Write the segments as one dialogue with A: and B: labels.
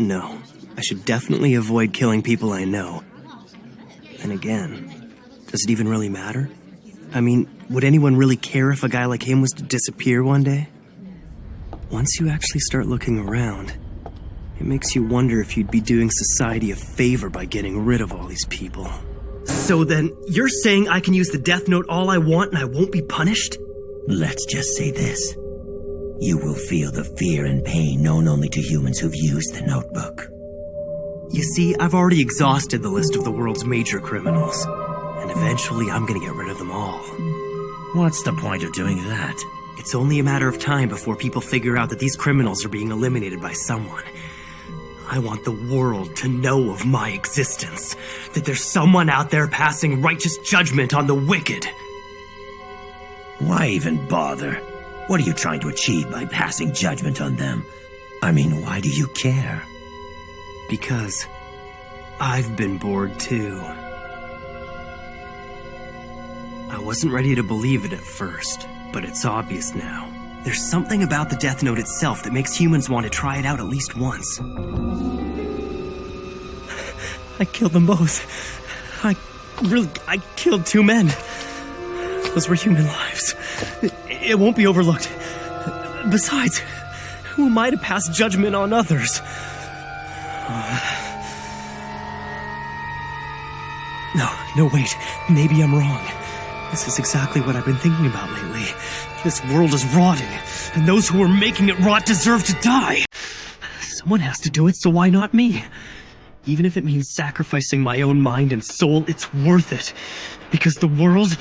A: No, I should definitely avoid killing people I know. And again, does it even really matter? I mean, would anyone really care if a guy like him was to disappear one day? Once you actually start looking around, it makes you wonder if you'd be doing society a favor by getting rid of all these people. So then, you're saying I can use the Death Note all I want and I won't be punished?
B: Let's just say this. You will feel the fear and pain known only to humans who've used the notebook.
A: You see, I've already exhausted the list of the world's major criminals. And eventually I'm gonna get rid of them all.
B: What's the point of doing that?
A: It's only a matter of time before people figure out that these criminals are being eliminated by someone. I want the world to know of my existence. That there's someone out there passing righteous judgment on the wicked.
B: Why even bother? What are you trying to achieve by passing judgment on them? I mean, why do you care?
A: Because I've been bored too. I wasn't ready to believe it at first, but it's obvious now. There's something about the Death Note itself that makes humans want to try it out at least once. I killed them both. I killed 2 men. Those were human lives. It won't be overlooked. Besides, who am I to pass judgment on others? No, wait. Maybe I'm wrong. This is exactly what I've been thinking about lately. This world is rotting, and those who are making it rot deserve to die. Someone has to do it, so why not me? Even if it means sacrificing my own mind and soul, it's worth it. Because the world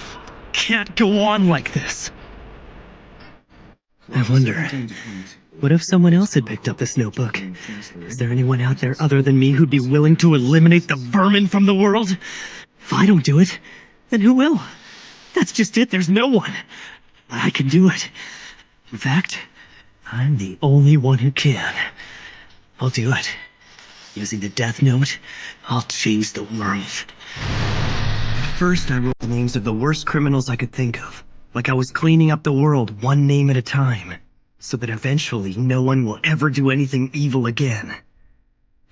A: can't go on like this. I wonder, what if someone else had picked up this notebook? Is there anyone out there other than me who'd be willing to eliminate the vermin from the world? If I don't do it, then who will? That's just it, there's no one. I can do it. In fact, I'm the only one who can. I'll do it. Using the Death Note, I'll change the world. First, I wrote the names of the worst criminals I could think of. Like I was cleaning up the world, one name at a time. So that eventually, no one will ever do anything evil again.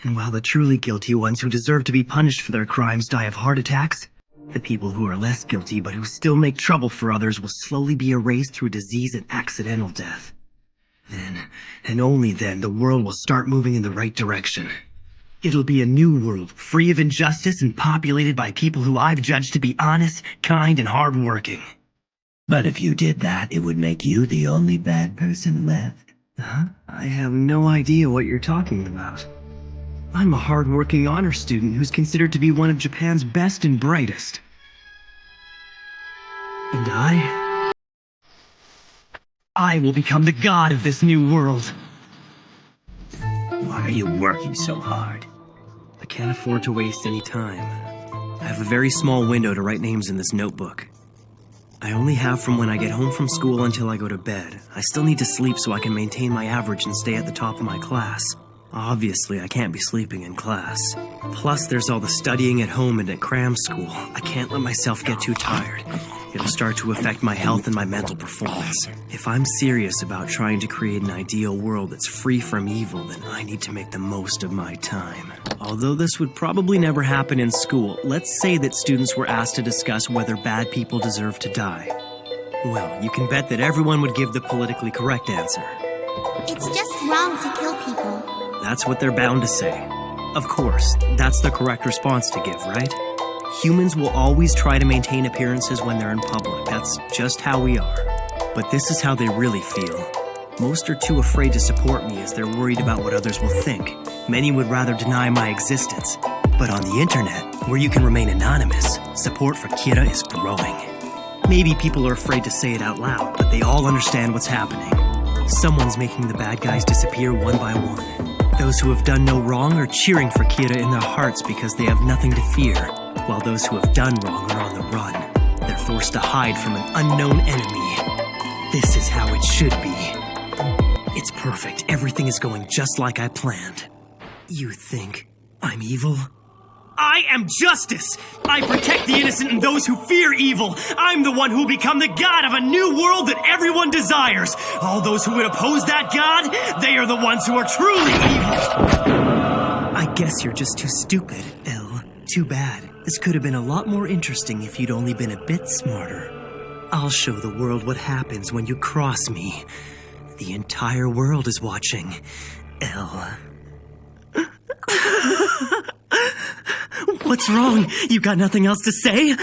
A: And while the truly guilty ones who deserve to be punished for their crimes die of heart attacks, the people who are less guilty but who still make trouble for others will slowly be erased through disease and accidental death. Then, and only then, the world will start moving in the right direction. It'll be a new world, free of injustice and populated by people who I've judged to be honest, kind, and hardworking.
B: But if you did that, it would make you the only bad person left.
A: Huh? I have no idea what you're talking about. I'm a hardworking honor student who's considered to be one of Japan's best and brightest. And I will become the god of this new world.
B: Why are you working so hard?
A: I can't afford to waste any time. I have a very small window to write names in this notebook. I only have from when I get home from school until I go to bed. I still need to sleep so I can maintain my average and stay at the top of my class. Obviously, I can't be sleeping in class. Plus, there's all the studying at home and at cram school. I can't let myself get too tired. It'll start to affect my health and my mental performance. If I'm serious about trying to create an ideal world that's free from evil, then I need to make the most of my time. Although this would probably never happen in school, let's say that students were asked to discuss whether bad people deserve to die. Well, you can bet that everyone would give the politically correct answer.
C: It's just wrong to kill people.
A: That's what they're bound to say. Of course, that's the correct response to give, right? Humans will always try to maintain appearances when they're in public. That's just how we are. But this is how they really feel. Most are too afraid to support me as they're worried about what others will think. Many would rather deny my existence. But on the internet, where you can remain anonymous, support for Kira is growing. Maybe people are afraid to say it out loud, but they all understand what's happening. Someone's making the bad guys disappear one by one. Those who have done no wrong are cheering for Kira in their hearts because they have nothing to fear, while those who have done wrong are on the run. They're forced to hide from an unknown enemy. This is how it should be. It's perfect. Everything is going just like I planned. You think I'm evil? I am justice! I protect the innocent and those who fear evil. I'm the one who will become the god of a new world that everyone desires. All those who would oppose that god, they are the ones who are truly evil. guess you're just too stupid, Elle. Too bad. This could have been a lot more interesting if you'd only been a bit smarter. I'll show the world what happens when you cross me. The entire world is watching, Elle. What's wrong? You got nothing else to say?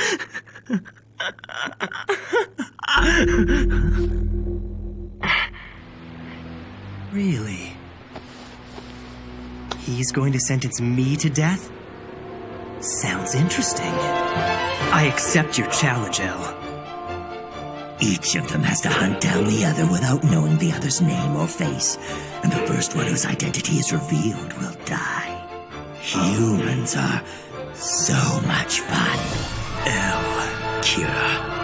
A: Really? He's going to sentence me to death? Sounds interesting. I accept your challenge, Elle.
B: Each of them has to hunt down the other without knowing the other's name or face. And the first one whose identity is revealed will die. Humans are so much fun.
A: Elle, Kira.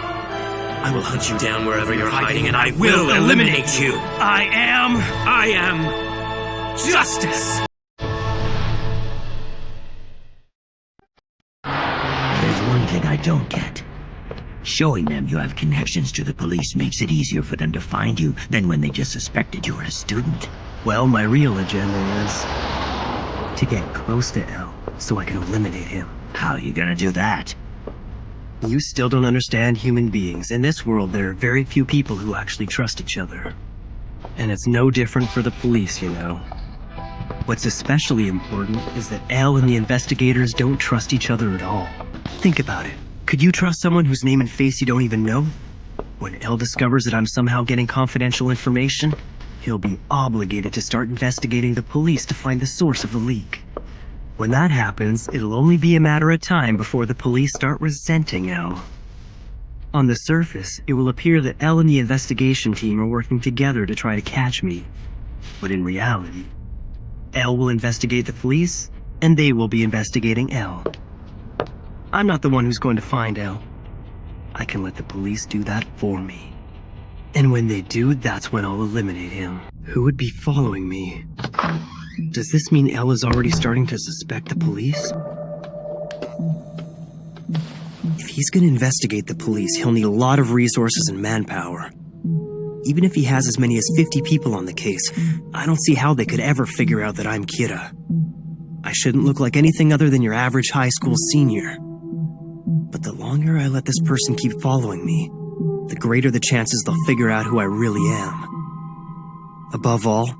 A: I will hunt you down wherever you're hiding, and I will eliminate you. I am justice.
B: There's one thing I don't get. Showing them you have connections to the police makes it easier for them to find you than when they just suspected you were a student.
A: Well, my real agenda is to get close to Elle so I can eliminate him.
B: How are you gonna do that?
A: You still don't understand human beings. In this world, there are very few people who actually trust each other. And it's no different for the police, you know. What's especially important is that Elle and the investigators don't trust each other at all. Think about it. Could you trust someone whose name and face you don't even know? When Elle discovers that I'm somehow getting confidential information, he'll be obligated to start investigating the police to find the source of the leak. When that happens, it'll only be a matter of time before the police start resenting Elle. On the surface, it will appear that Elle and the investigation team are working together to try to catch me. But in reality, Elle will investigate the police, and they will be investigating Elle. I'm not the one who's going to find Elle. I can let the police do that for me. And when they do, that's when I'll eliminate him. Who would be following me? Does this mean Elle is already starting to suspect the police? If he's going to investigate the police, he'll need a lot of resources and manpower. Even if he has as many as 50 people on the case, I don't see how they could ever figure out that I'm Kira. I shouldn't look like anything other than your average high school senior. But the longer I let this person keep following me, the greater the chances they'll figure out who I really am. Above all,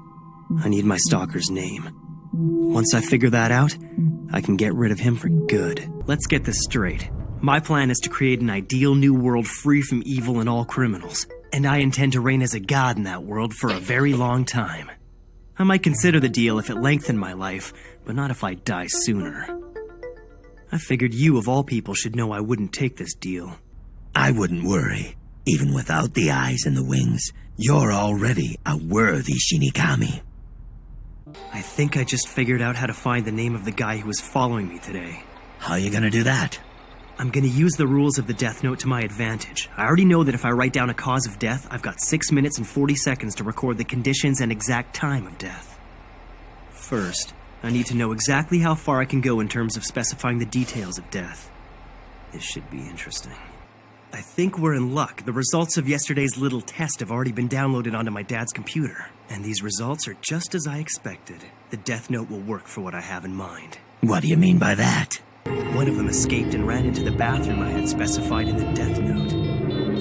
A: I need my stalker's name. Once I figure that out, I can get rid of him for good. Let's get this straight. My plan is to create an ideal new world free from evil and all criminals, and I intend to reign as a god in that world for a very long time. I might consider the deal if it lengthened my life, but not if I die sooner. I figured you, of all people, should know I wouldn't take this deal.
B: I wouldn't worry. Even without the eyes and the wings, you're already a worthy Shinigami.
A: I think I just figured out how to find the name of the guy who was following me today.
B: How are you gonna do that?
A: I'm gonna use the rules of the Death Note to my advantage. I already know that if I write down a cause of death, I've got 6 minutes and 40 seconds to record the conditions and exact time of death. First, I need to know exactly how far I can go in terms of specifying the details of death. This should be interesting. I think we're in luck. The results of yesterday's little test have already been downloaded onto my dad's computer. And these results are just as I expected. The Death Note will work for what I have in mind.
B: What do you mean by that?
A: One of them escaped and ran into the bathroom I had specified in the Death Note.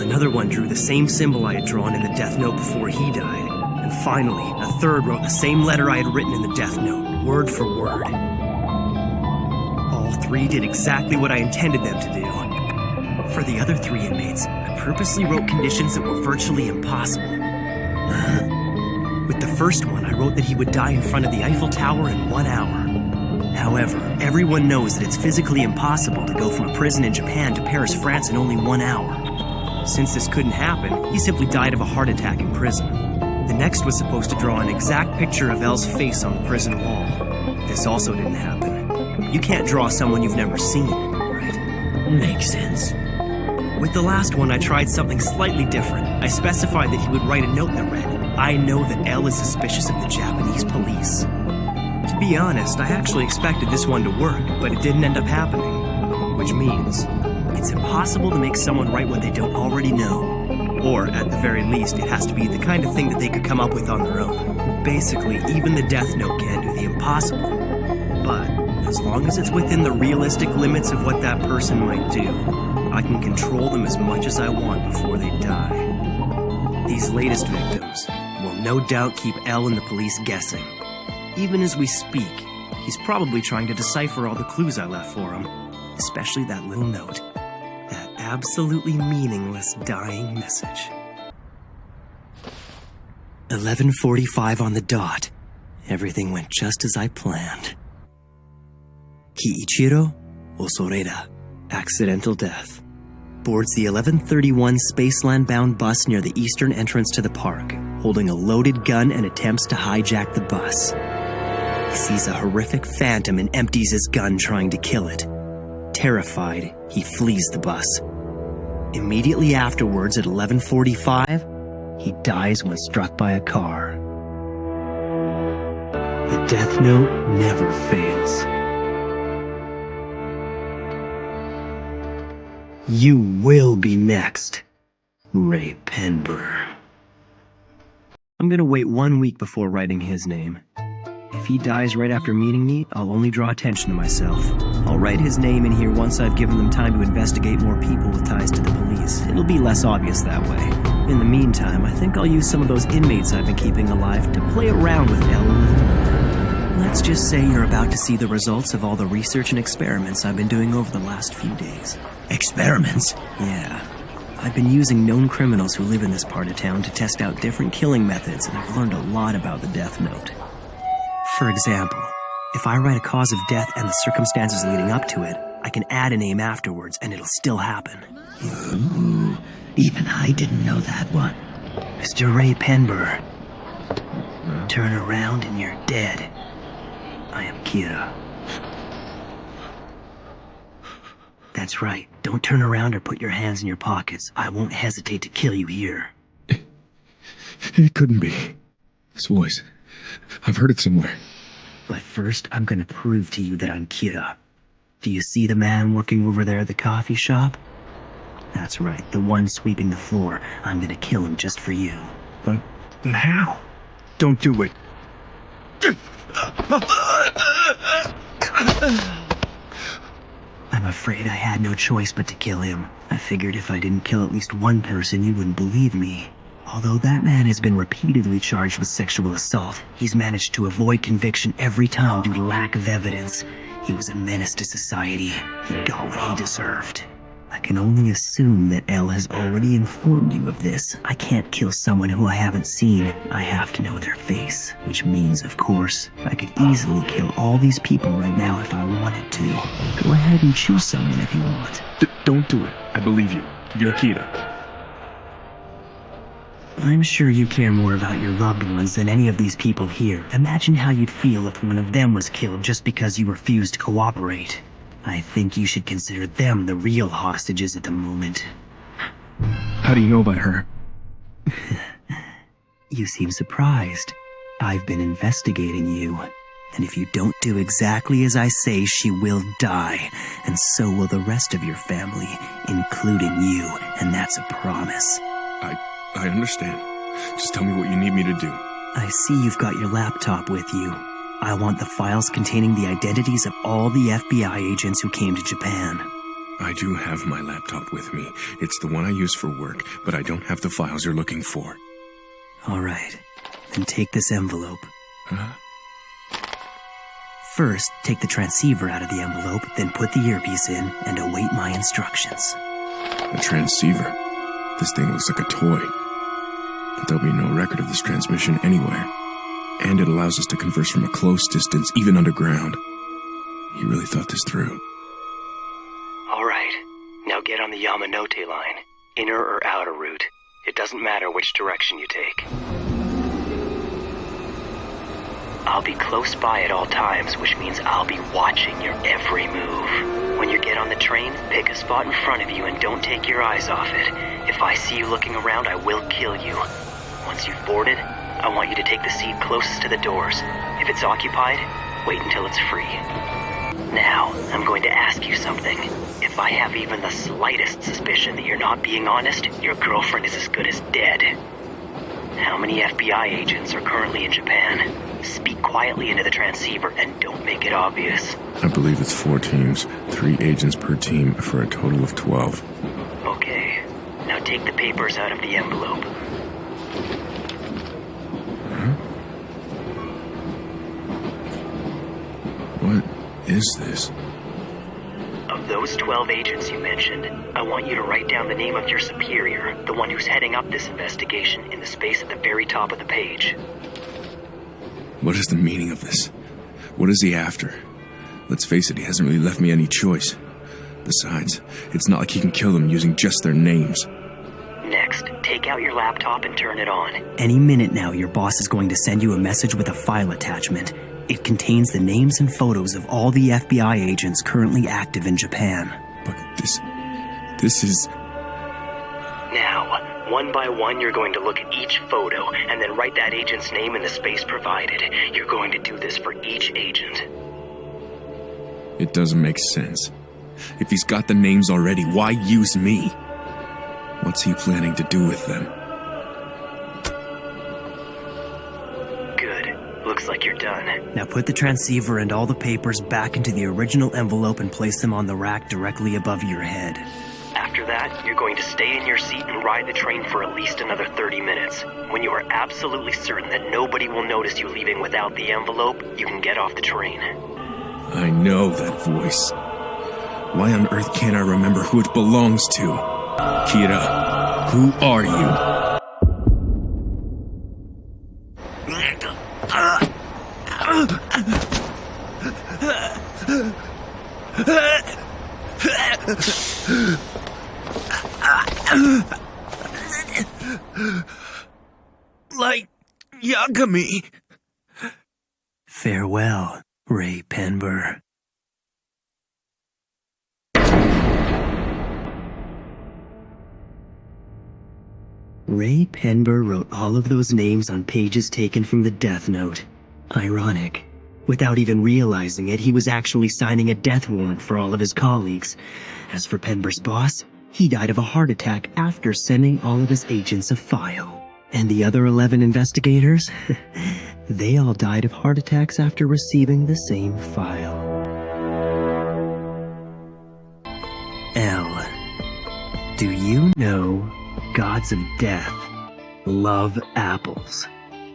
A: Another one drew the same symbol I had drawn in the Death Note before he died. And finally, a third wrote the same letter I had written in the Death Note, word for word. All three did exactly what I intended them to do. For the other 3 inmates, I purposely wrote conditions that were virtually impossible. With the first one, I wrote that he would die in front of the Eiffel Tower in 1 hour. However, everyone knows that it's physically impossible to go from a prison in Japan to Paris, France in only 1 hour. Since this couldn't happen, he simply died of a heart attack in prison. The next was supposed to draw an exact picture of Elle's face on the prison wall. This also didn't happen. You can't draw someone you've never seen, right?
B: Makes sense.
A: With the last one, I tried something slightly different. I specified that he would write a note that read, "I know that Elle is suspicious of the Japanese police." To be honest, I actually expected this one to work, but it didn't end up happening. Which means, it's impossible to make someone write what they don't already know. Or, at the very least, it has to be the kind of thing that they could come up with on their own. Basically, even the Death Note can't do the impossible. But as long as it's within the realistic limits of what that person might do, I can control them as much as I want before they die. These latest victims will no doubt keep Elle and the police guessing. Even as we speak, he's probably trying to decipher all the clues I left for him, especially that little note. That absolutely meaningless dying message. 11:45 on the dot. Everything went just as I planned. Kiichiro Osoreda, accidental death. Boards the 11:31 Spaceland-bound bus near the eastern entrance to the park, holding a loaded gun and attempts to hijack the bus. He sees a horrific phantom and empties his gun trying to kill it. Terrified, he flees the bus. Immediately afterwards, at 11:45, he dies when struck by a car. The death note never fails. You will be next, Ray Penber. I'm gonna wait 1 week before writing his name. If he dies right after meeting me, I'll only draw attention to myself. I'll write his name in here once I've given them time to investigate more people with ties to the police. It'll be less obvious that way. In the meantime, I think I'll use some of those inmates I've been keeping alive to play around with Elle a little more. Let's just say you're about to see the results of all the research and experiments I've been doing over the last few days.
B: Experiments?
A: Yeah. I've been using known criminals who live in this part of town to test out different killing methods, and I've learned a lot about the death note. For example, if I write a cause of death and the circumstances leading up to it, I can add a name afterwards and it'll still happen.
B: Ooh, even I didn't know that one.
A: Mr. Ray Penber, turn around and you're dead. I am Kira. That's right. Don't turn around or put your hands in your pockets. I won't hesitate to kill you here.
D: It couldn't be. This voice. I've heard it somewhere.
A: But first, I'm gonna prove to you that I'm Kira. Do you see the man working over there at the coffee shop? That's right, the one sweeping the floor. I'm gonna kill him just for you.
D: But how? Don't do it.
A: I'm afraid I had no choice but to kill him. I figured if I didn't kill at least one person, you wouldn't believe me. Although that man has been repeatedly charged with sexual assault, he's managed to avoid conviction every time due to lack of evidence. He was a menace to society. He got what he deserved. I can only assume that Elle has already informed you of this. I can't kill someone who I haven't seen. I have to know their face. Which means, of course, I could easily kill all these people right now if I wanted to. Go ahead and choose someone if you want.
D: Don't do it. I believe you. You're Kira.
A: I'm sure you care more about your loved ones than any of these people here. Imagine how you'd feel if one of them was killed just because you refused to cooperate. I think you should consider them the real hostages at the moment.
D: How do you know about her?
A: You seem surprised. I've been investigating you. And if you don't do exactly as I say, she will die. And so will the rest of your family, including you. And that's a promise.
D: I understand. Just tell me what you need me to do.
A: I see you've got your laptop with you. I want the files containing the identities of all the FBI agents who came to Japan.
D: I do have my laptop with me. It's the one I use for work, but I don't have the files you're looking for.
A: All right. Then take this envelope.
D: Huh?
A: First, take the transceiver out of the envelope, then put the earpiece in and await my instructions.
D: A transceiver? This thing looks like a toy. But there'll be no record of this transmission anywhere. And it allows us to converse from a close distance, even underground. He really thought this through.
A: All right. Now get on the Yamanote line. Inner or outer route. It doesn't matter which direction you take. I'll be close by at all times, which means I'll be watching your every move. When you get on the train, pick a spot in front of you and don't take your eyes off it. If I see you looking around, I will kill you. Once you've boarded, I want you to take the seat closest to the doors. If it's occupied, wait until it's free. Now, I'm going to ask you something. If I have even the slightest suspicion that you're not being honest, your girlfriend is as good as dead. How many FBI agents are currently in Japan? Speak quietly into the transceiver and don't make it obvious.
D: I believe it's 4 teams, 3 agents per team, for a total of 12.
A: Okay. Now take the papers out of the envelope.
D: What is this?
A: Of those 12 agents you mentioned, I want you to write down the name of your superior, the one who's heading up this investigation, in the space at the very top of the page.
D: What is the meaning of this? What is he after? Let's face it, he hasn't really left me any choice. Besides, it's not like he can kill them using just their names.
A: Next, take out your laptop and turn it on.
E: Any minute now, your boss is going to send you a message with a file attachment. It contains the names and photos of all the FBI agents currently active in Japan.
D: But this is...
A: Now, one by one, you're going to look at each photo and then write that agent's name in the space provided. You're going to do this for each agent.
D: It doesn't make sense. If he's got the names already, why use me? What's he planning to do with them?
A: Good. Looks like you're done.
E: Now put the transceiver and all the papers back into the original envelope and place them on the rack directly above your head.
A: After that, you're going to stay in your seat and ride the train for at least another 30 minutes. When you are absolutely certain that nobody will notice you leaving without the envelope, you can get off the train.
D: I know that voice. Why on earth can't I remember who it belongs to? Kira, who are you?
B: Light Yagami.
E: Farewell, Ray Penber. Ray Penber wrote all of those names on pages taken from the Death Note. Ironic. Without even realizing it, he was actually signing a death warrant for all of his colleagues. As for Penber's boss, he died of a heart attack after sending all of his agents a file. And the other 11 investigators? They all died of heart attacks after receiving the same file. L. Do you know gods of death love apples?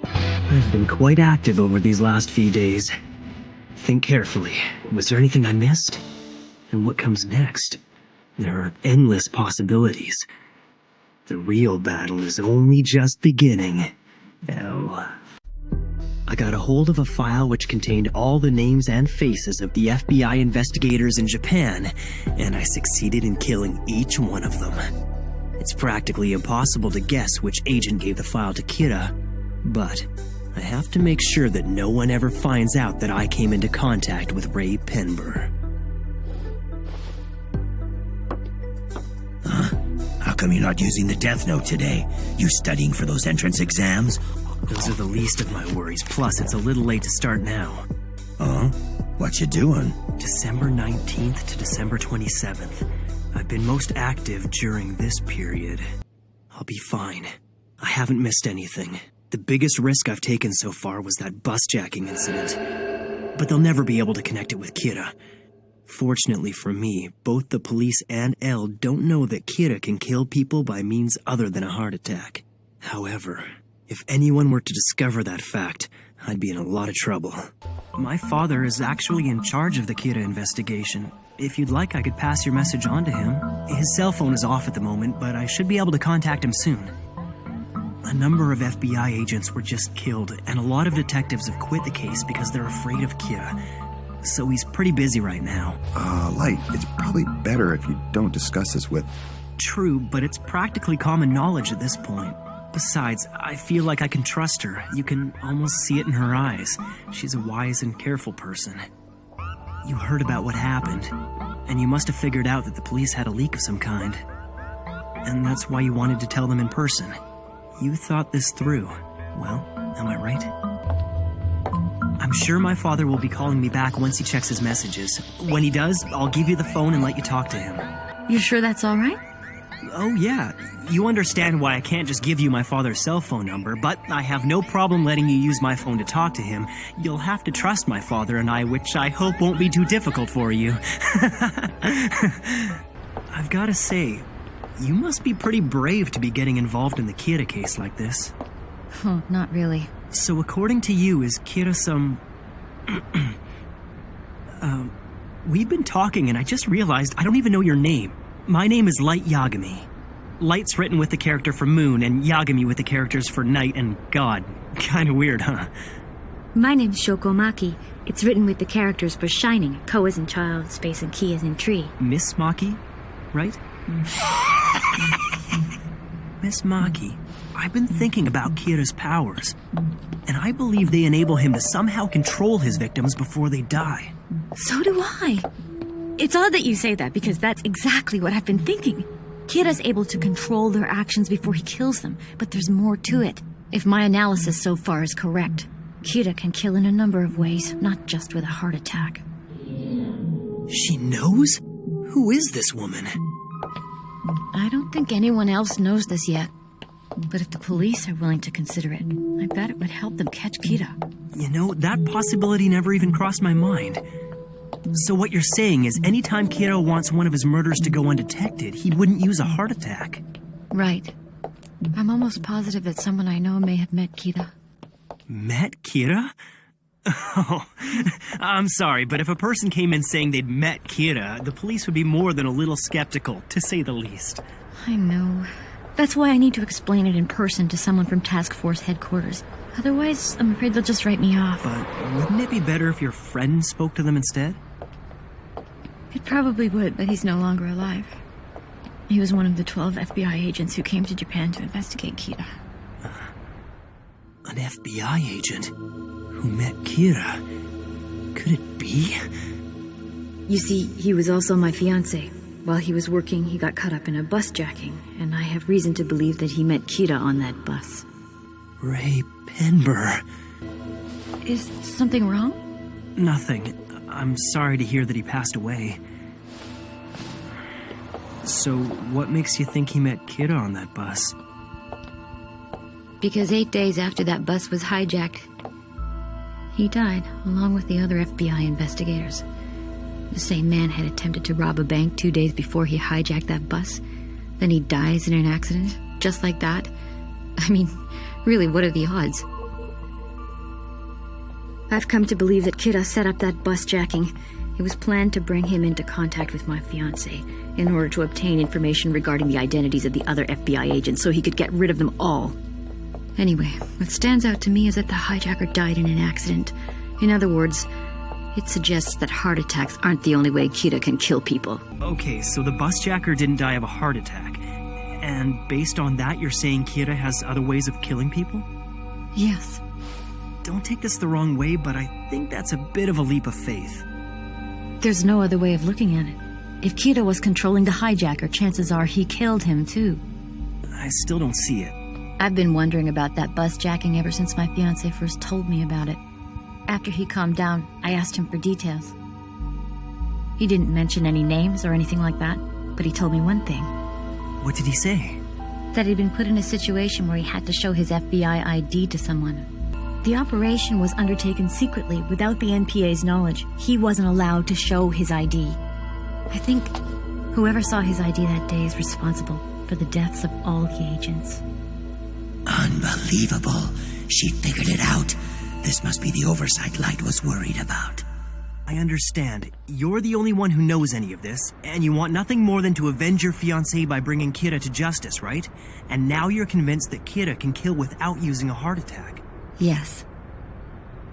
E: I've been quite active over these last few days. Think carefully. Was there anything I missed? And what comes next? There are endless possibilities. The real battle is only just beginning. L. I got a hold of a file which contained all the names and faces of the FBI investigators in Japan, and I succeeded in killing each one of them. It's practically impossible to guess which agent gave the file to Kira, but I have to make sure that no one ever finds out that I came into contact with Ray Penber.
B: How come you're not using the Death Note today? You studying for those entrance exams?
E: Those are the least of my worries, plus it's a little late to start now.
B: What you doing?
E: December 19th to December 27th. I've been most active during this period. I'll be fine. I haven't missed anything. The biggest risk I've taken so far was that bus-jacking incident. But they'll never be able to connect it with Kira. Fortunately for me, both the police and Elle don't know that Kira can kill people by means other than a heart attack. However, if anyone were to discover that fact, I'd be in a lot of trouble. My father is actually in charge of the Kira investigation. If you'd like, I could pass your message on to him. His cell phone is off at the moment, but I should be able to contact him soon. A number of FBI agents were just killed, and a lot of detectives have quit the case because they're afraid of Kira. So he's pretty busy right now.
F: Light, it's probably better if you don't discuss this with...
E: True, but it's practically common knowledge at this point. Besides, I feel like I can trust her. You can almost see it in her eyes. She's a wise and careful person. You heard about what happened, and you must have figured out that the police had a leak of some kind. And that's why you wanted to tell them in person. You thought this through. Well, am I right? I'm sure my father will be calling me back once he checks his messages. When he does, I'll give you the phone and let you talk to him.
G: You sure that's all right?
E: Oh, yeah. You understand why I can't just give you my father's cell phone number, but I have no problem letting you use my phone to talk to him. You'll have to trust my father and I, which I hope won't be too difficult for you. I've gotta say, you must be pretty brave to be getting involved in the Kira case like this.
G: Oh, not really.
E: So according to you, is Kira some... we've been talking and I just realized I don't even know your name. My name is Light Yagami. Light's written with the character for Moon, and Yagami with the characters for Night and God. Kinda weird, huh?
G: My name's Shokomaki. It's written with the characters for Shining. Ko as in child, space, and Ki as in tree.
E: Miss Maki, right? Miss Maki, I've been thinking about Kira's powers, and I believe they enable him to somehow control his victims before they die.
G: So do I. It's odd that you say that, because that's exactly what I've been thinking. Kira's able to control their actions before he kills them, but there's more to it. If my analysis so far is correct, Kira can kill in a number of ways, not just with a heart attack.
E: She knows? Who is this woman?
G: I don't think anyone else knows this yet. But if the police are willing to consider it, I bet it would help them catch Kira.
E: You know, that possibility never even crossed my mind. So what you're saying is anytime Kira wants one of his murders to go undetected, he wouldn't use a heart attack.
G: Right. I'm almost positive that someone I know may have met Kira.
E: Met Kira? Oh, I'm sorry, but if a person came in saying they'd met Kira, the police would be more than a little skeptical, to say the least.
G: I know. That's why I need to explain it in person to someone from Task Force headquarters. Otherwise, I'm afraid they'll just write me off.
E: But wouldn't it be better if your friend spoke to them instead?
G: It probably would, but he's no longer alive. He was one of the 12 FBI agents who came to Japan to investigate Kira.
E: An FBI agent who met Kira? Could it be?
G: You see, he was also my fiancé. While he was working, he got caught up in a bus jacking, and I have reason to believe that he met Kira on that bus.
E: Ray Penber.
G: Is something wrong?
E: Nothing. I'm sorry to hear that he passed away. So, what makes you think he met Kira on that bus?
G: Because 8 days after that bus was hijacked, he died, along with the other FBI investigators. The same man had attempted to rob a bank 2 days before he hijacked that bus. Then he dies in an accident, just like that. I mean, really, what are the odds? I've come to believe that Kira set up that bus jacking. It was planned to bring him into contact with my fiancé in order to obtain information regarding the identities of the other FBI agents so he could get rid of them all. Anyway, what stands out to me is that the hijacker died in an accident. In other words, it suggests that heart attacks aren't the only way Kira can kill people.
E: Okay, so the bus jacker didn't die of a heart attack. And based on that, you're saying Kira has other ways of killing people?
G: Yes.
E: Don't take this the wrong way, but I think that's a bit of a leap of faith.
G: There's no other way of looking at it. If Kira was controlling the hijacker, chances are he killed him too.
E: I still don't see it.
G: I've been wondering about that bus jacking ever since my fiancé first told me about it. After he calmed down, I asked him for details. He didn't mention any names or anything like that, but he told me one thing.
E: What did he say?
G: That he'd been put in a situation where he had to show his FBI ID to someone. The operation was undertaken secretly without the NPA's knowledge. He wasn't allowed to show his ID. I think whoever saw his ID that day is responsible for the deaths of all the agents.
B: Unbelievable. She figured it out. This must be the oversight Light was worried about.
E: I understand. You're the only one who knows any of this, and you want nothing more than to avenge your fiancé by bringing Kira to justice, right? And now you're convinced that Kira can kill without using a heart attack.
G: Yes.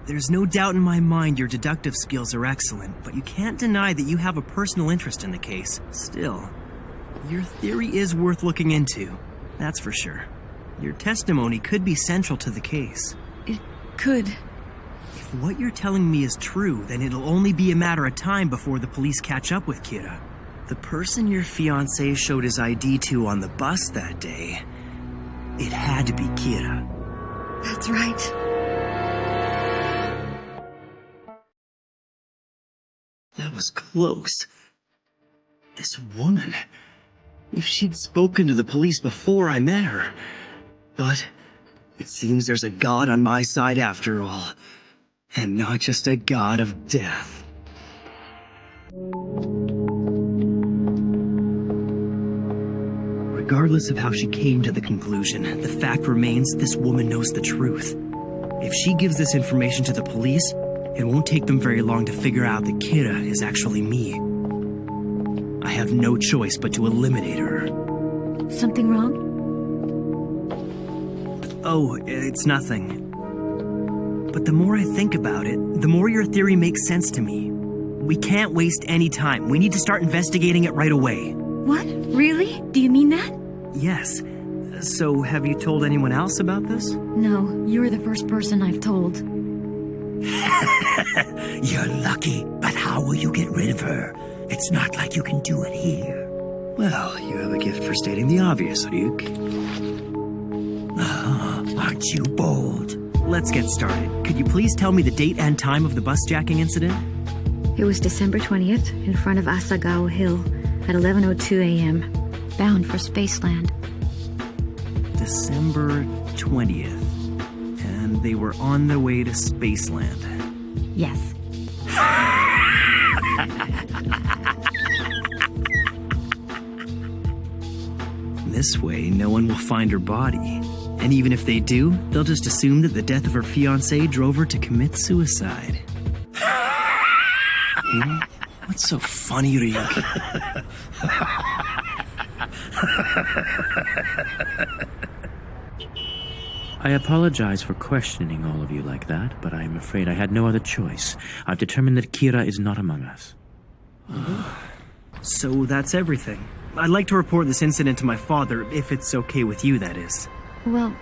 E: There's no doubt in my mind your deductive skills are excellent, but you can't deny that you have a personal interest in the case. Still, your theory is worth looking into. That's for sure. Your testimony could be central to the case.
G: It could.
E: If what you're telling me is true, then it'll only be a matter of time before the police catch up with Kira. The person your fiancé showed his ID to on the bus that day, it had to be Kira.
G: That's right.
A: That was close. This woman. if she'd spoken to the police before I met her. But it seems there's a god on my side after all. And not just a god of death. Regardless of how she came to the conclusion, the fact remains this woman knows the truth. If she gives this information to the police, it won't take them very long to figure out that Kira is actually me. I have no choice but to eliminate her.
G: Something wrong?
E: Oh, it's nothing. But the more I think about it, the more your theory makes sense to me. We can't waste any time. We need to start investigating it right away.
G: What? Really? Do you mean that?
E: Yes. So, have you told anyone else about this?
G: No, you're the first person I've told.
B: You're lucky, but how will you get rid of her? It's not like you can do it here.
E: Well, you have a gift for stating the obvious, Ryuk.
B: Aren't you bold?
E: Let's get started. Could you please tell me the date and time of the bus jacking incident?
G: It was December 20th in front of Asagao Hill at 11:02 a.m. Bound for Spaceland.
E: December 20th. And they were on their way to Spaceland.
G: Yes.
E: This way, no one will find her body. And even if they do, they'll just assume that the death of her fiancé drove her to commit suicide. What's so funny, Ryuk?
H: I apologize for questioning all of you like that, but I'm afraid I had no other choice. I've determined that Kira is not among us.
E: So that's everything. I'd like to report this incident to my father, if it's okay with you, that is.
G: Well,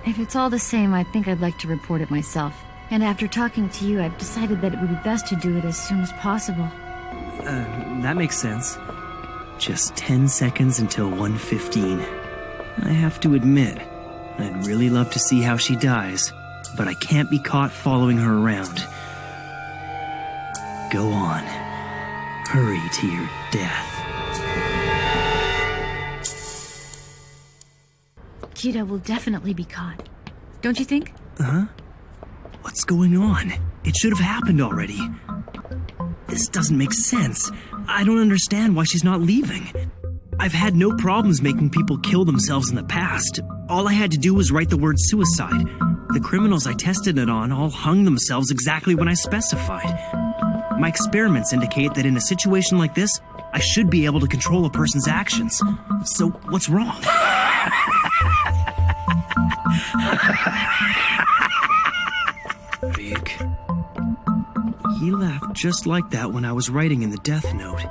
G: if it's all the same, I think I'd like to report it myself. And after talking to you, I've decided that it would be best to do it as soon as possible.
E: That makes sense. Just 10 seconds until 1:15. I have to admit, I'd really love to see how she dies, but I can't be caught following her around. Go on. Hurry to your death.
G: Kira will definitely be caught. Don't you think?
E: What's going on? It should have happened already. This doesn't make sense. I don't understand why she's not leaving. I've had no problems making people kill themselves in the past. All I had to do was write the word suicide. The criminals I tested it on all hung themselves exactly when I specified. My experiments indicate that in a situation like this, I should be able to control a person's actions. So, what's wrong? Ryuk. He laughed just like that when I was writing in the death note.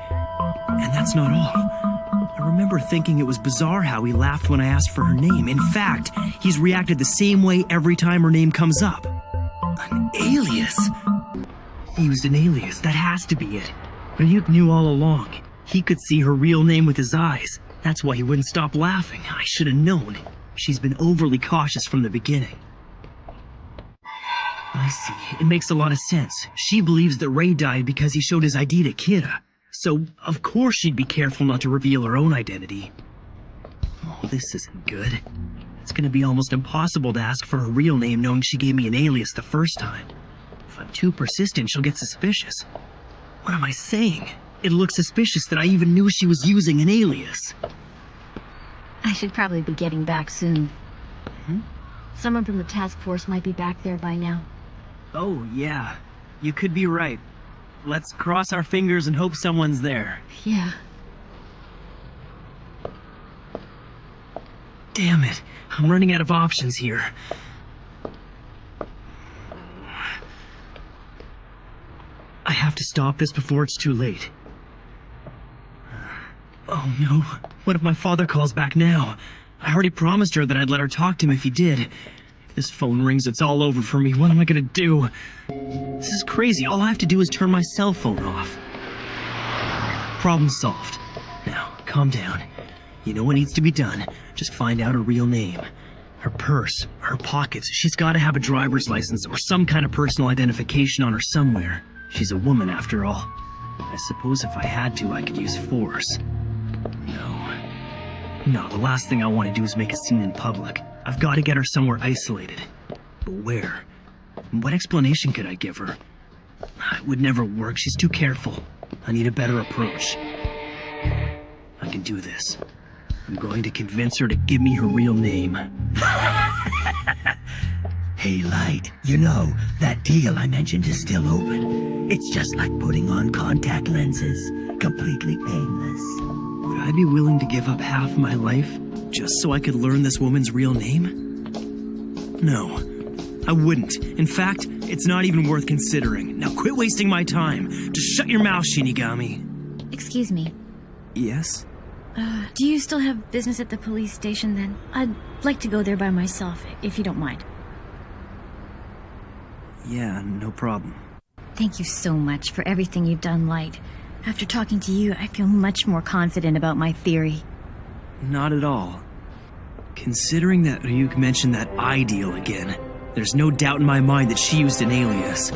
E: And that's not all. I remember thinking it was bizarre how he laughed when I asked for her name. In fact, he's reacted the same way every time her name comes up. An alias? He used an alias. That has to be it. Ryuk knew all along. He could see her real name with his eyes. That's why he wouldn't stop laughing. I should have known. She's been overly cautious from the beginning. I see. It makes a lot of sense. She believes that Ray died because he showed his ID to Kira. So, of course she'd be careful not to reveal her own identity. Oh, this isn't good. It's gonna be almost impossible to ask for her real name knowing she gave me an alias the first time. If I'm too persistent, she'll get suspicious. What am I saying? It looks suspicious that I even knew she was using an alias.
G: I should probably be getting back soon. Someone from the task force might be back there by now.
E: Oh, yeah. You could be right. Let's cross our fingers and hope someone's there.
G: Yeah.
E: Damn it. I'm running out of options here. I have to stop this before it's too late. Oh no. What if my father calls back now? I already promised her that I'd let her talk to him if he did. If this phone rings, it's all over for me. What am I gonna do? This is crazy. All I have to do is turn my cell phone off. Problem solved. Now, calm down. You know what needs to be done. Just find out her real name. Her purse, her pockets. She's gotta have a driver's license or some kind of personal identification on her somewhere. She's a woman after all. I suppose if I had to, I could use force. No. No, the last thing I want to do is make a scene in public. I've got to get her somewhere isolated. But where? What explanation could I give her? It would never work. She's too careful. I need a better approach. I can do this. I'm going to convince her to give me her real name.
B: Hey, Light, you know, that deal I mentioned is still open. It's just like putting on contact lenses. Completely painless.
E: Would I be willing to give up half my life just so I could learn this woman's real name? No, I wouldn't. In fact, it's not even worth considering. Now quit wasting my time. Just shut your mouth, Shinigami.
G: Excuse me.
E: Yes?
G: Do you still have business at the police station then? I'd like to go there by myself, if you don't mind.
E: Yeah, no problem.
G: Thank you so much for everything you've done, Light. After talking to you, I feel much more confident about my theory.
E: Not at all. Considering that Ryuk mentioned that I deal again, there's no doubt in my mind that she used an alias.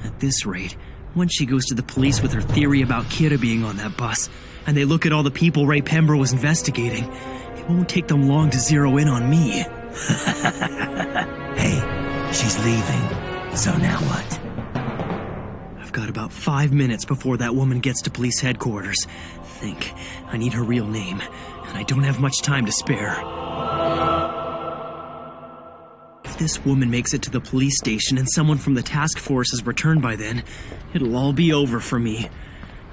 E: At this rate, once she goes to the police with her theory about Kira being on that bus, and they look at all the people Ray Pembroke was investigating, it won't take them long to zero in on me.
B: Hey, she's leaving. So now what?
E: I've got about 5 minutes before that woman gets to police headquarters. Think, I need her real name, and I don't have much time to spare. If this woman makes it to the police station and someone from the task force has returned by then, it'll all be over for me.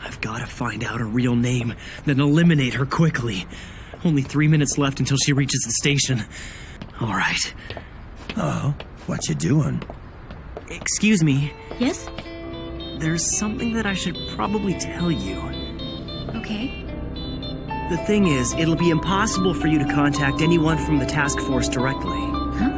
E: I've got to find out her real name, then eliminate her quickly. Only 3 minutes left until she reaches the station. All right.
B: Oh, what you doing?
E: Excuse me.
G: Yes?
E: There's something that I should probably tell you.
G: Okay.
E: The thing is, it'll be impossible for you to contact anyone from the task force directly.
G: Huh?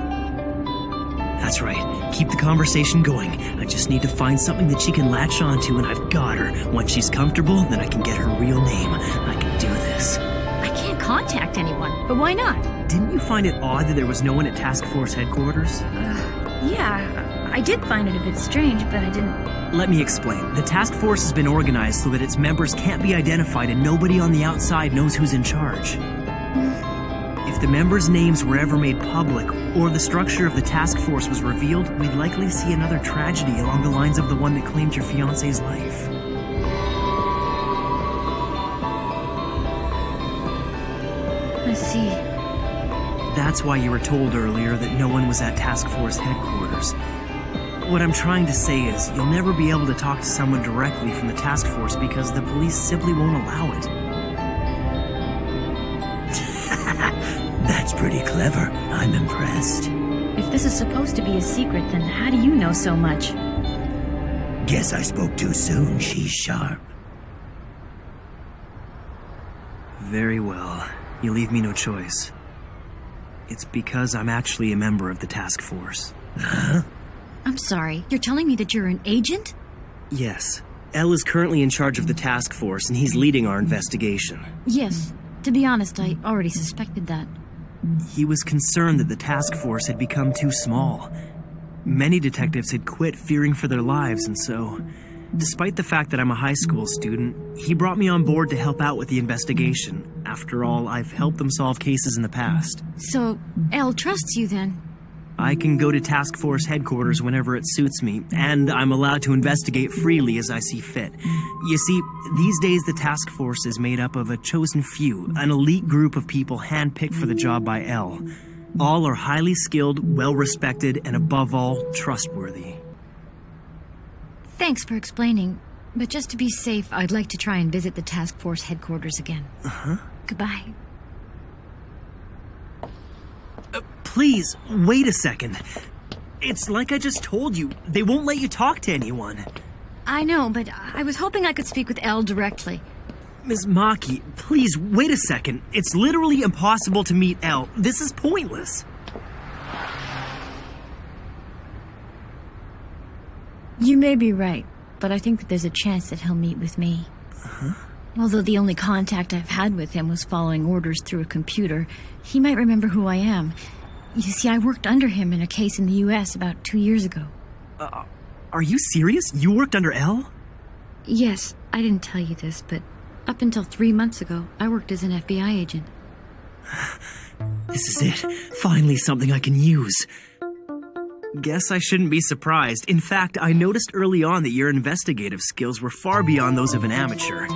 E: That's right. Keep the conversation going. I just need to find something that she can latch onto, and I've got her. Once she's comfortable, then I can get her real name. I can do this.
G: I can't contact anyone, but why not?
E: Didn't you find it odd that there was no one at task force headquarters?
G: Yeah, I did find it a bit strange, but I didn't...
E: Let me explain. The task force has been organized so that its members can't be identified and nobody on the outside knows who's in charge. If the members' names were ever made public, or the structure of the task force was revealed, we'd likely see another tragedy along the lines of the one that claimed your fiancé's life.
G: I see.
E: That's why you were told earlier that no one was at task force headquarters. What I'm trying to say is, you'll never be able to talk to someone directly from the task force because the police simply won't allow it.
B: That's pretty clever. I'm impressed.
G: If this is supposed to be a secret, then how do you know so much?
B: Guess I spoke too soon. She's sharp.
E: Very well. You leave me no choice. It's because I'm actually a member of the task force.
B: Huh?
G: I'm sorry, you're telling me that you're an agent?
E: Yes. L is currently in charge of the task force, and he's leading our investigation.
G: Yes. To be honest, I already suspected that.
E: He was concerned that the task force had become too small. Many detectives had quit, fearing for their lives, and so, despite the fact that I'm a high school student, he brought me on board to help out with the investigation. After all, I've helped them solve cases in the past.
G: So, L trusts you then?
E: I can go to task force headquarters whenever it suits me, and I'm allowed to investigate freely as I see fit. You see, these days the task force is made up of a chosen few, an elite group of people handpicked for the job by L. All are highly skilled, well-respected, and above all, trustworthy.
G: Thanks for explaining, but just to be safe, I'd like to try and visit the task force headquarters again.
E: Uh-huh.
G: Goodbye.
E: Please, wait a second. It's like I just told you. They won't let you talk to anyone.
G: I know, but I was hoping I could speak with L directly.
E: Ms. Maki, please, wait a second. It's literally impossible to meet L. This is pointless.
G: You may be right, but I think that there's a chance that he'll meet with me.
E: Huh?
G: Although the only contact I've had with him was following orders through a computer, he might remember who I am. You see, I worked under him in a case in the U.S. about 2 years ago.
E: Are you serious? You worked under L?
G: Yes, I didn't tell you this, but up until 3 months ago, I worked as an FBI agent.
E: This is it. Finally something I can use. Guess I shouldn't be surprised. In fact, I noticed early on that your investigative skills were far beyond those of an amateur.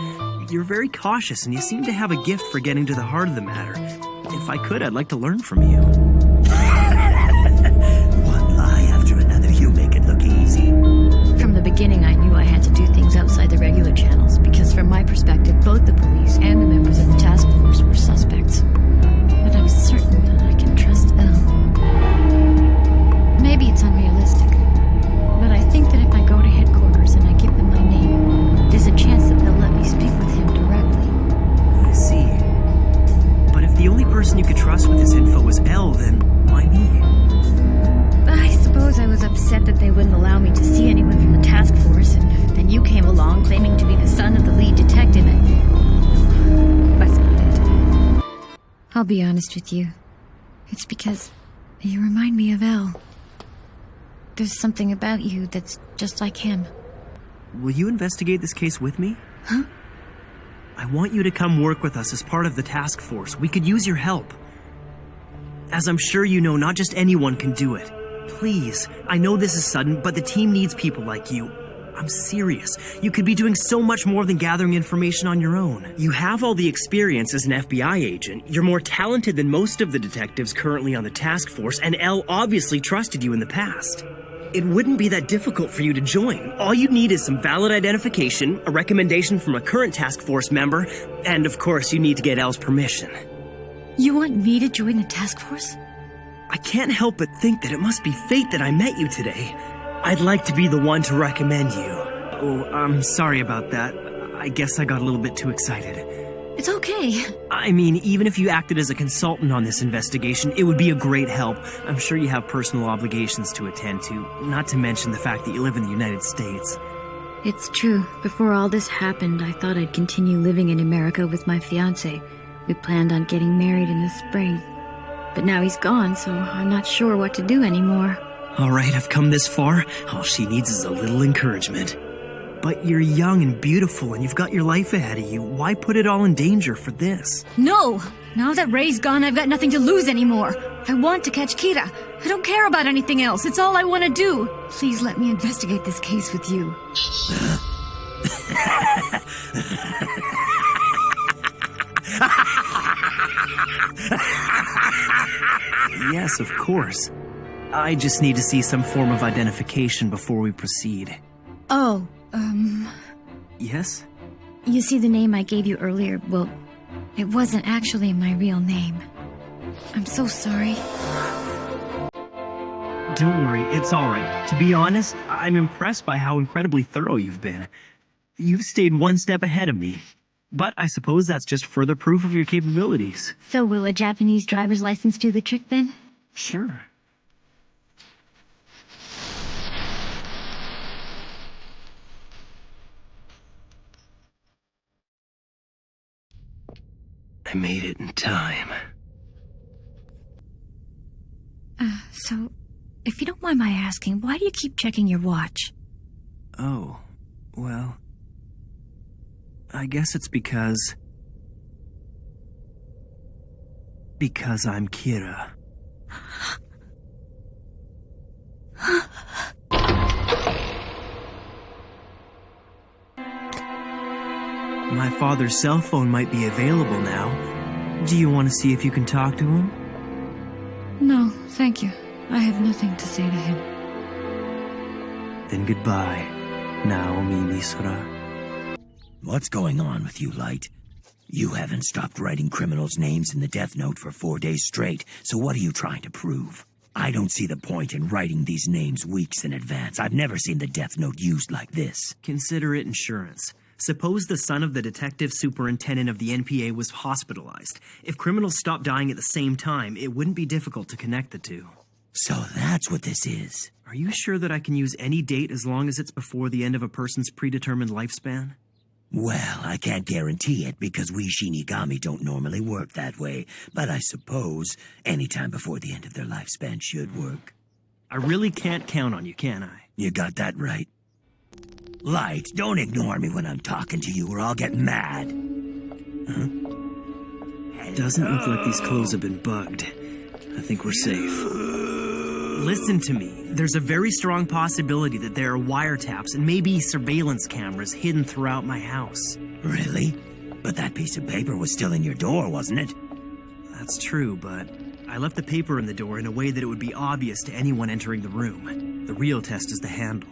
E: You're very cautious, and you seem to have a gift for getting to the heart of the matter. If I could, I'd like to learn from you.
B: One lie after another, you make it look easy.
G: From the beginning, I knew I had to do things outside the regular channels, because from my perspective, both the police and the members of the task force were suspects. But I'm certain that I can trust Elle. Maybe it's unrealistic, but I think that if I go to headquarters and I give them my name, there's a chance that they'll let me speak with him directly.
E: I see. But if the only person you could trust with this info was Elle, then why me?
G: I suppose I was upset that they wouldn't allow me to see anyone from the task force, and then you came along claiming to be the son of the lead detective, and... that's not it. I'll be honest with you. It's because you remind me of Elle. There's something about you that's just like him.
E: Will you investigate this case with me?
G: Huh?
E: I want you to come work with us as part of the task force. We could use your help. As I'm sure you know, not just anyone can do it. Please, I know this is sudden, but the team needs people like you. I'm serious. You could be doing so much more than gathering information on your own. You have all the experience as an FBI agent. You're more talented than most of the detectives currently on the task force, and Elle obviously trusted you in the past. It wouldn't be that difficult for you to join. All you need is some valid identification, a recommendation from a current task force member, and of course you need to get Elle's permission.
G: You want me to join the task force?
E: I can't help but think that it must be fate that I met you today. I'd like to be the one to recommend you. Oh, I'm sorry about that. I guess I got a little bit too excited.
G: It's okay.
E: I mean, even if you acted as a consultant on this investigation, it would be a great help. I'm sure you have personal obligations to attend to, not to mention the fact that you live in the United States.
G: It's true. Before all this happened, I thought I'd continue living in America with my fiancé. We planned on getting married in the spring. But now he's gone, so I'm not sure what to do anymore.
E: All right, I've come this far. All she needs is a little encouragement. But you're young and beautiful, and you've got your life ahead of you. Why put it all in danger for this?
G: No! Now that Ray's gone, I've got nothing to lose anymore. I want to catch Kira. I don't care about anything else. It's all I want to do. Please let me investigate this case with you.
E: Yes, of course. I just need to see some form of identification before we proceed.
G: Oh,
E: Yes?
G: you see the name I gave you earlier, well, it wasn't actually my real name. I'm so sorry.
E: Don't worry, it's alright. To be honest, I'm impressed by how incredibly thorough you've been. You've stayed one step ahead of me. But I suppose that's just further proof of your capabilities.
G: So will a Japanese driver's license do the trick then?
E: Sure. I made it in time.
G: So, if you don't mind my asking, why do you keep checking your watch?
E: Oh, well... I guess it's because I'm Kira. My father's cell phone might be available now. Do you want to see if you can talk to him?
G: No, thank you. I have nothing to say to him.
E: Then goodbye, Naomi Misora.
B: What's going on with you, Light? You haven't stopped writing criminals' names in the death note for 4 days straight, so what are you trying to prove? I don't see the point in writing these names weeks in advance. I've never seen the death note used like this.
E: Consider it insurance. Suppose the son of the detective superintendent of the NPA was hospitalized. If criminals stopped dying at the same time, it wouldn't be difficult to connect the two.
B: So that's what this is.
E: Are you sure that I can use any date as long as it's before the end of a person's predetermined lifespan?
B: Well, I can't guarantee it because we Shinigami don't normally work that way, but I suppose any time before the end of their lifespan should work.
E: I really can't count on you, can I?
B: You got that right. Light, don't ignore me when I'm talking to you or I'll get mad. Huh?
E: Doesn't look like these clothes have been bugged. I think we're safe. Listen to me. There's a very strong possibility that there are wiretaps and maybe surveillance cameras hidden throughout my house.
B: Really? But that piece of paper was still in your door, wasn't it?
E: That's true, but I left the paper in the door in a way that it would be obvious to anyone entering the room. The real test is the handle.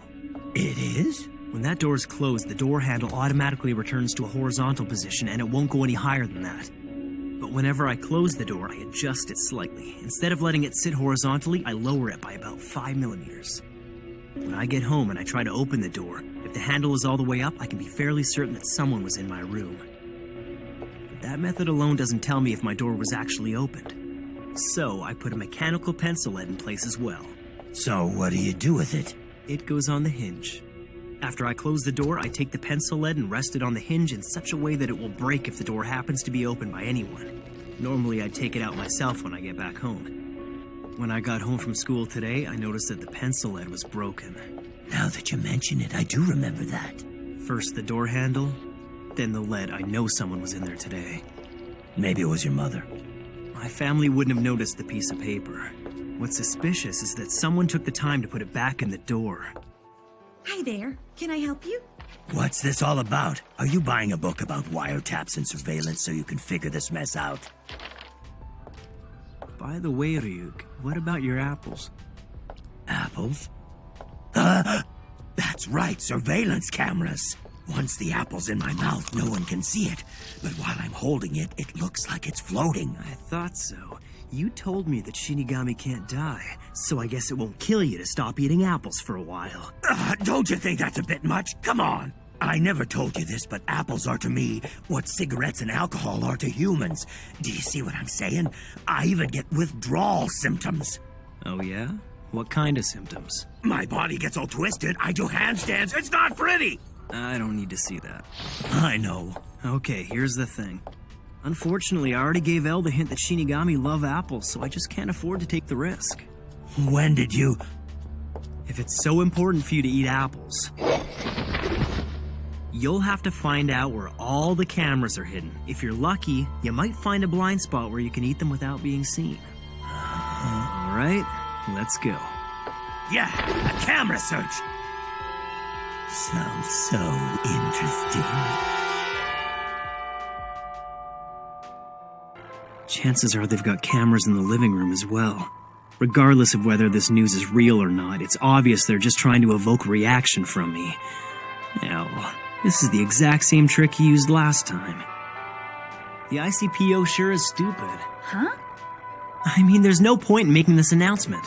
B: It is?
E: When that door is closed, the door handle automatically returns to a horizontal position and it won't go any higher than that. But whenever I close the door, I adjust it slightly. Instead of letting it sit horizontally, I lower it by about 5 millimeters. When I get home and I try to open the door, if the handle is all the way up, I can be fairly certain that someone was in my room. But that method alone doesn't tell me if my door was actually opened. So I put a mechanical pencil lead in place as well.
B: So what do you do with it?
E: It goes on the hinge. After I close the door, I take the pencil lead and rest it on the hinge in such a way that it will break if the door happens to be opened by anyone. Normally, I'd take it out myself when I get back home. When I got home from school today, I noticed that the pencil lead was broken.
B: Now that you mention it, I do remember that.
E: First the door handle, then the lead. I know someone was in there today.
B: Maybe it was your mother.
E: My family wouldn't have noticed the piece of paper. What's suspicious is that someone took the time to put it back in the door.
I: Hi there. Can I help you?
B: What's this all about? Are you buying a book about wiretaps and surveillance so you can figure this mess out?
E: By the way, Ryuk, what about your apples?
B: Apples? That's right, surveillance cameras. Once the apple's in my mouth, no one can see it. But while I'm holding it, it looks like it's floating.
E: I thought so. You told me that Shinigami can't die, so I guess it won't kill you to stop eating apples for a while.
B: Don't you think that's a bit much? Come on. I never told you this, but apples are to me what cigarettes and alcohol are to humans. Do you see what I'm saying? I even get withdrawal symptoms.
E: Oh yeah? What kind of symptoms?
B: My body gets all twisted. I do handstands. It's not pretty.
E: I don't need to see that.
B: I know.
E: Okay, here's the thing. Unfortunately, I already gave Elle the hint that Shinigami love apples, so I just can't afford to take the risk.
B: When did you...
E: If it's so important for you to eat apples, you'll have to find out where all the cameras are hidden. If you're lucky, you might find a blind spot where you can eat them without being seen. All right, let's go.
B: Yeah, a camera search. Sounds so interesting.
E: Chances are they've got cameras in the living room as well. Regardless of whether this news is real or not, it's obvious they're just trying to evoke reaction from me. Now, this is the exact same trick he used last time. The ICPO sure is stupid.
I: Huh?
E: I mean, there's no point in making this announcement.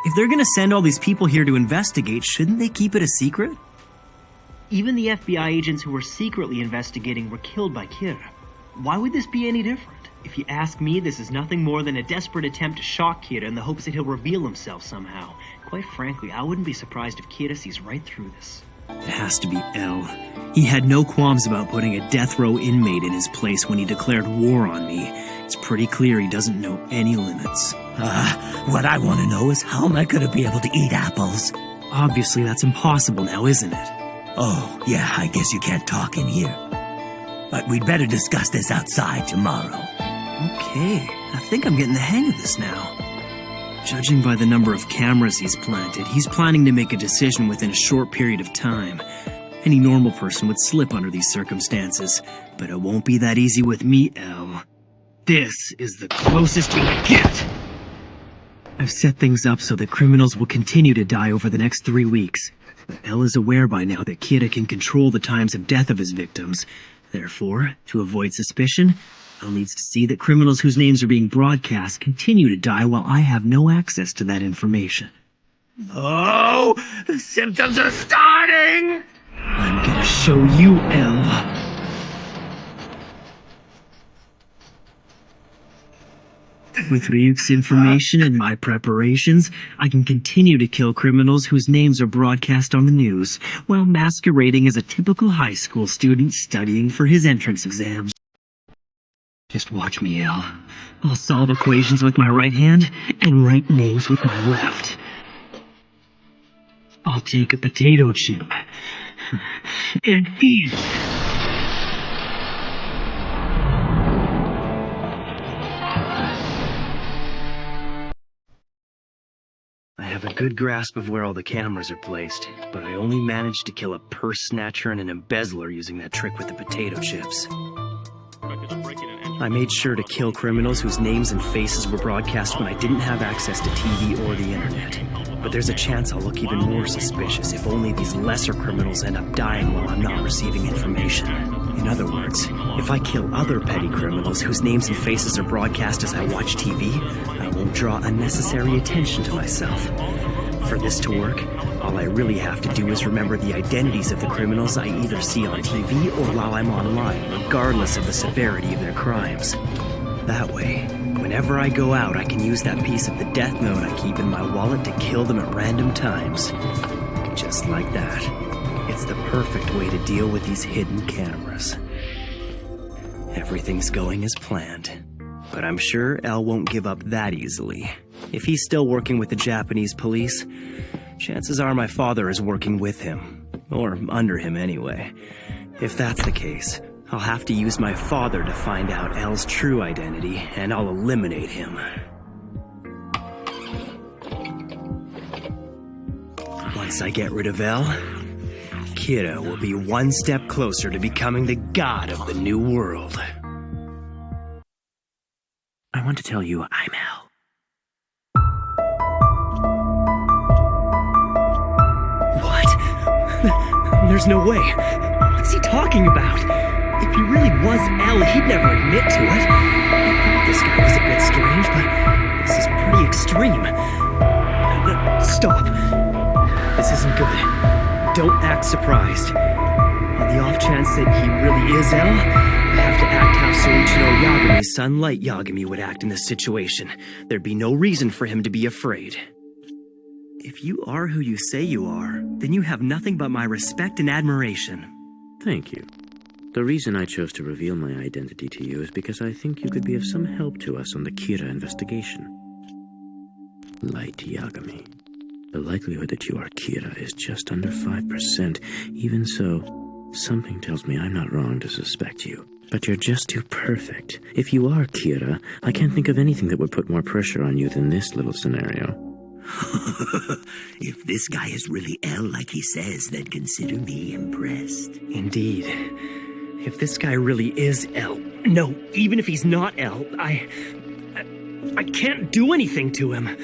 E: If they're gonna send all these people here to investigate, shouldn't they keep it a secret? Even the FBI agents who were secretly investigating were killed by Kira. Why would this be any different? If you ask me, this is nothing more than a desperate attempt to shock Kira in the hopes that he'll reveal himself somehow. Quite frankly, I wouldn't be surprised if Kira sees right through this. It has to be Elle. He had no qualms about putting a death row inmate in his place when he declared war on me. It's pretty clear he doesn't know any limits.
B: What I want to know is how am I going to be able to eat apples?
E: Obviously, that's impossible now, isn't it?
B: Oh, yeah, I guess you can't talk in here. But we'd better discuss this outside tomorrow.
E: Okay, I think I'm getting the hang of this now. Judging by the number of cameras he's planted, he's planning to make a decision within a short period of time. Any normal person would slip under these circumstances, but it won't be that easy with me, Elle. This is the closest you'll get! I've set things up so that criminals will continue to die over the next 3 weeks. But Elle is aware by now that Kira can control the times of death of his victims. Therefore, to avoid suspicion, Elle needs to see that criminals whose names are being broadcast continue to die while I have no access to that information.
B: Oh, the symptoms are starting!
E: I'm gonna show you, Elle. With Ryuk's information and my preparations, I can continue to kill criminals whose names are broadcast on the news, while masquerading as a typical high school student studying for his entrance exams. Just watch me, Elle. I'll solve equations with my right hand and write names with my left. I'll take a potato chip and eat it. have a good grasp of where all the cameras are placed, but I only managed to kill a purse snatcher and an embezzler using that trick with the potato chips. I made sure to kill criminals whose names and faces were broadcast when I didn't have access to TV or the internet. But there's a chance I'll look even more suspicious if only these lesser criminals end up dying while I'm not receiving information. In other words, if I kill other petty criminals whose names and faces are broadcast as I watch TV, I won't draw unnecessary attention to myself. For this to work, all I really have to do is remember the identities of the criminals I either see on TV or while I'm online, regardless of the severity of their crimes. That way, whenever I go out, I can use that piece of the death note I keep in my wallet to kill them at random times. Just like that. It's the perfect way to deal with these hidden cameras. Everything's going as planned. But I'm sure El won't give up that easily. If he's still working with the Japanese police, chances are my father is working with him. Or under him anyway. If that's the case, I'll have to use my father to find out El's true identity, and I'll eliminate him. Once I get rid of El, Kira will be one step closer to becoming the god of the new world.
H: I want to tell you I'm El.
E: What? There's no way. What's he talking about? If he really was El, he'd never admit to it. I thought this guy was a bit strange, but this is pretty extreme. Stop. This isn't good. Don't act surprised. On the off chance that he really is El, I have to act how Soichiro Yagami's son Light Yagami would act in this situation. There'd be no reason for him to be afraid. If you are who you say you are, then you have nothing but my respect and admiration.
H: Thank you. The reason I chose to reveal my identity to you is because I think you could be of some help to us on the Kira investigation. Light Yagami. The likelihood that you are Kira is just under 5%. Even so, something tells me I'm not wrong to suspect you. But you're just too perfect. If you are Kira, I can't think of anything that would put more pressure on you than this little scenario.
B: If this guy is really El like he says, then consider me impressed.
E: Indeed. If this guy really is El, no, even if he's not El, I can't do anything to him.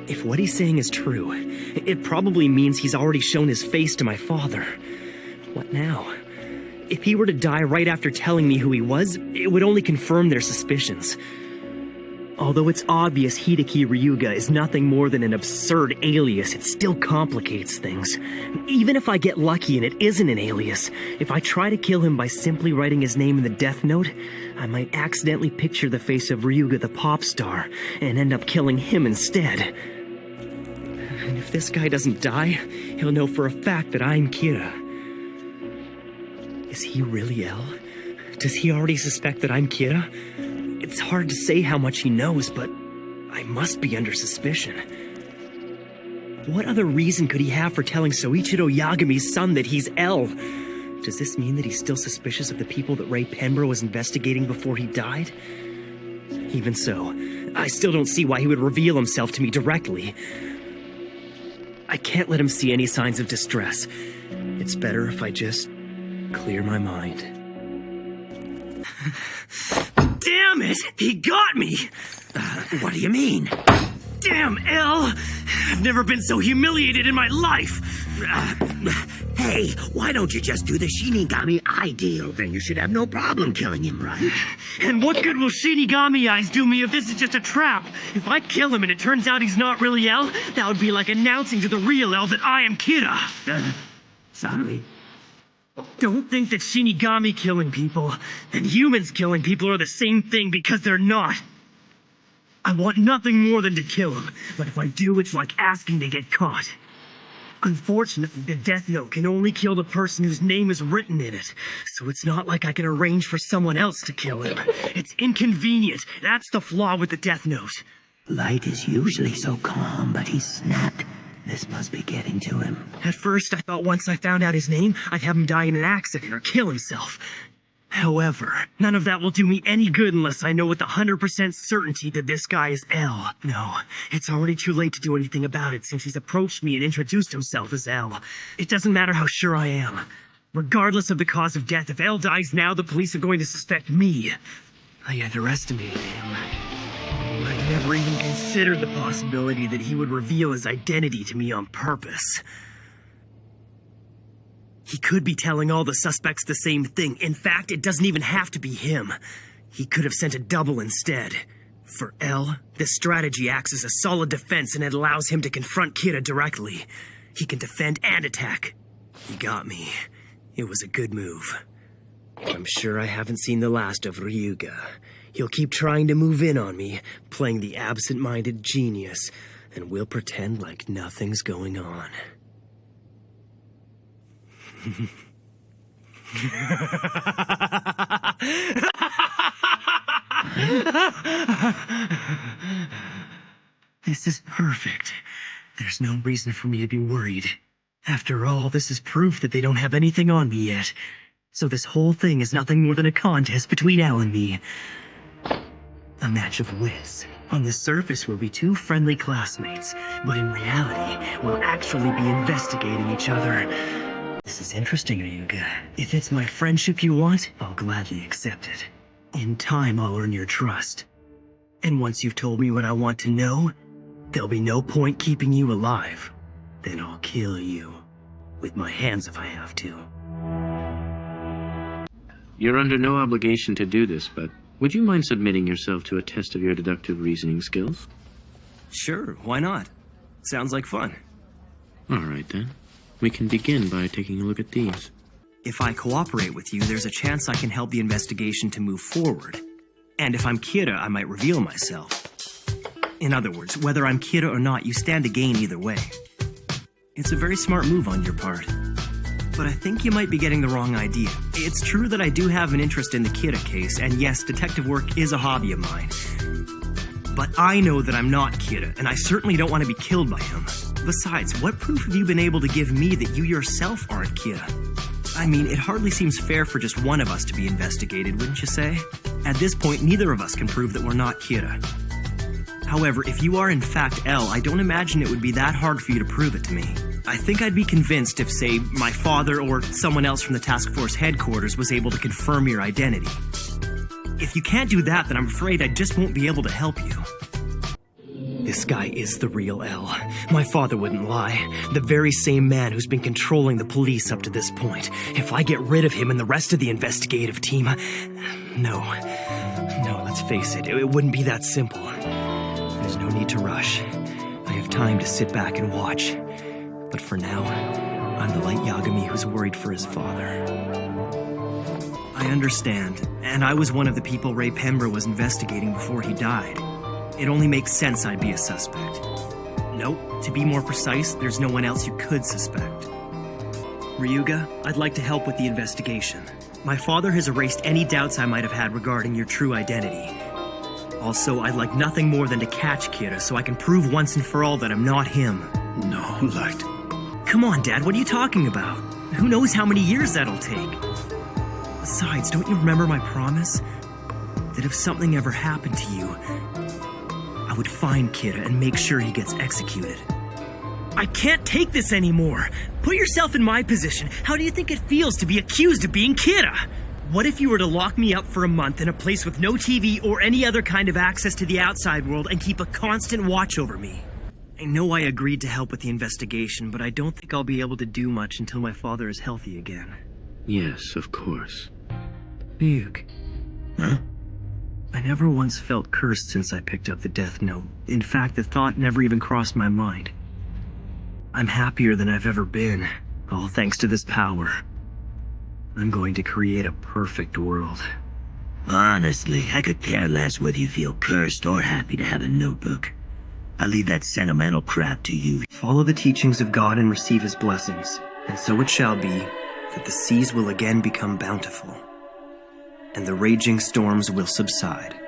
E: If what he's saying is true, it probably means he's already shown his face to my father. What now? If he were to die right after telling me who he was, it would only confirm their suspicions. Although it's obvious Hideki Ryuga is nothing more than an absurd alias, it still complicates things. Even if I get lucky and it isn't an alias, if I try to kill him by simply writing his name in the death note, I might accidentally picture the face of Ryuga the pop star and end up killing him instead. And if this guy doesn't die, he'll know for a fact that I'm Kira. Is he really El? Does he already suspect that I'm Kira? It's hard to say how much he knows, but I must be under suspicion. What other reason could he have for telling Soichiro Yagami's son that he's El? Does this mean that he's still suspicious of the people that Ray Penbro was investigating before he died? Even so, I still don't see why he would reveal himself to me directly. I can't let him see any signs of distress. It's better if I just clear my mind. Damn it! He got me!
B: What do you mean?
E: Damn, El! I've never been so humiliated in my life!
B: Hey, why don't you just do the Shinigami eye deal? Then you should have no problem killing him, right?
E: And what good will Shinigami eyes do me if this is just a trap? If I kill him and it turns out he's not really El, that would be like announcing to the real El that I am Kira.
B: Sorry.
E: Don't think that Shinigami killing people and humans killing people are the same thing, because they're not. I want nothing more than to kill him, but if I do, it's like asking to get caught. Unfortunately, the death note can only kill the person whose name is written in it, so it's not like I can arrange for someone else to kill him. It's inconvenient. That's the flaw with the death note.
B: Light is usually so calm, but he snapped. This must be getting to him.
E: At first, I thought once I found out his name, I'd have him die in an accident or kill himself.
A: However, none of that will do me any good unless I know with 100% certainty that this guy is L. No, it's already too late to do anything about it since he's approached me and introduced himself as L. It doesn't matter how sure I am. Regardless of the cause of death, if L dies now, the police are going to suspect me. I underestimated him. I never even considered the possibility that he would reveal his identity to me on purpose. He could be telling all the suspects the same thing. In fact, it doesn't even have to be him. He could have sent a double instead. For L, this strategy acts as a solid defense and it allows him to confront Kira directly. He can defend and attack. He got me. It was a good move. I'm sure I haven't seen the last of Ryuga. He'll keep trying to move in on me, playing the absent-minded genius, and we'll pretend like nothing's going on. This is perfect. There's no reason for me to be worried. After all, this is proof that they don't have anything on me yet. So this whole thing is nothing more than a contest between Al and me. A match of wits. On the surface, we'll be two friendly classmates, but in reality, we'll actually be investigating each other. This is interesting, Ryuga. If it's my friendship you want, I'll gladly accept it. In time, I'll earn your trust. And once you've told me what I want to know, there'll be no point keeping you alive. Then I'll kill you. With my hands if I have to.
H: You're under no obligation to do this, but would you mind submitting yourself to a test of your deductive reasoning skills?
E: Sure, why not? Sounds like fun.
H: All right, then. We can begin by taking a look at these.
E: If I cooperate with you, there's a chance I can help the investigation to move forward. And if I'm Kira, I might reveal myself. In other words, whether I'm Kira or not, you stand to gain either way. It's a very smart move on your part. But I think you might be getting the wrong idea. It's true that I do have an interest in the Kira case, and yes, detective work is a hobby of mine. But I know that I'm not Kira, and I certainly don't want to be killed by him. Besides, what proof have you been able to give me that you yourself aren't Kira? I mean, it hardly seems fair for just one of us to be investigated, wouldn't you say? At this point, neither of us can prove that we're not Kira. However, if you are in fact L, I don't imagine it would be that hard for you to prove it to me. I think I'd be convinced if, say, my father or someone else from the task force headquarters was able to confirm your identity. If you can't do that, then I'm afraid I just won't be able to help you. This guy is the real L. My father wouldn't lie. The very same man who's been controlling the police up to this point. If I get rid of him and the rest of the investigative team... No, let's face it, it wouldn't be that simple. There's no need to rush. I have time to sit back and watch. But for now, I'm the Light Yagami who's worried for his father. I understand, and I was one of the people Ray Pembroke was investigating before he died. It only makes sense I'd be a suspect. Nope, to be more precise, there's no one else you could suspect. Ryuga, I'd like to help with the investigation. My father has erased any doubts I might have had regarding your true identity. Also, I'd like nothing more than to catch Kira so I can prove once and for all that I'm not him.
B: No, Light.
E: Come on, Dad, what are you talking about? Who knows how many years that'll take? Besides, don't you remember my promise? That if something ever happened to you, I would find Kira and make sure he gets executed. I can't take this anymore. Put yourself in my position. How do you think it feels to be accused of being Kira? What if you were to lock me up for a month in a place with no TV or any other kind of access to the outside world and keep a constant watch over me? I know I agreed to help with the investigation, but I don't think I'll be able to do much until my father is healthy again.
H: Yes, of course.
E: Ryuk.
B: Huh?
E: I never once felt cursed since I picked up the Death Note. In fact, the thought never even crossed my mind. I'm happier than I've ever been, all thanks to this power. I'm going to create a perfect world.
B: Honestly, I could care less whether you feel cursed or happy to have a notebook. I'll leave that sentimental crap to you.
E: Follow the teachings of God and receive his blessings, and so it shall be that the seas will again become bountiful, and the raging storms will subside.